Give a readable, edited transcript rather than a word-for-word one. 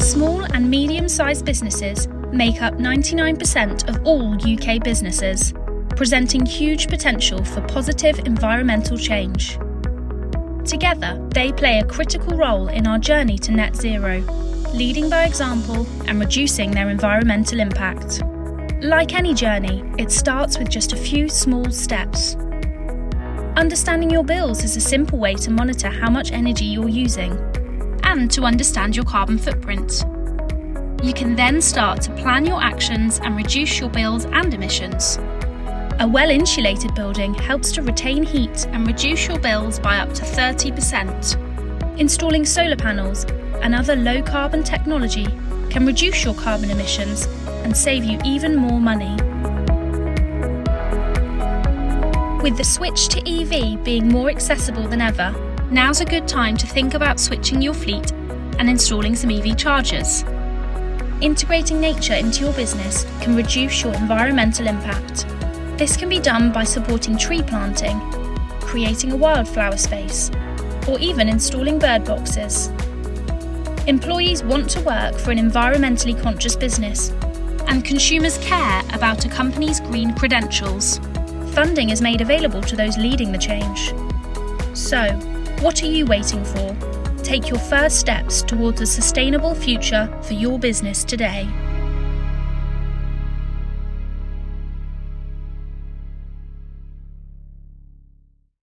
Small and medium-sized businesses make up 99% of all UK businesses, presenting huge potential for positive environmental change. Together, they play a critical role in our journey to net zero, leading by example and reducing their environmental impact. Like any journey, it starts with just a few small steps. Understanding your bills is a simple way to monitor how much energy you're using and to understand your carbon footprint. You can then start to plan your actions and reduce your bills and emissions. A well-insulated building helps to retain heat and reduce your bills by up to 30%. Installing solar panels and other low-carbon technology can reduce your carbon emissions and save you even more money. With the switch to EV being more accessible than ever, now's a good time to think about switching your fleet and installing some EV chargers. Integrating nature into your business can reduce your environmental impact. This can be done by supporting tree planting, creating a wildflower space, or even installing bird boxes. Employees want to work for an environmentally conscious business, and consumers care about a company's green credentials. Funding is made available to those leading the change. So, what are you waiting for? Take your first steps towards a sustainable future for your business today.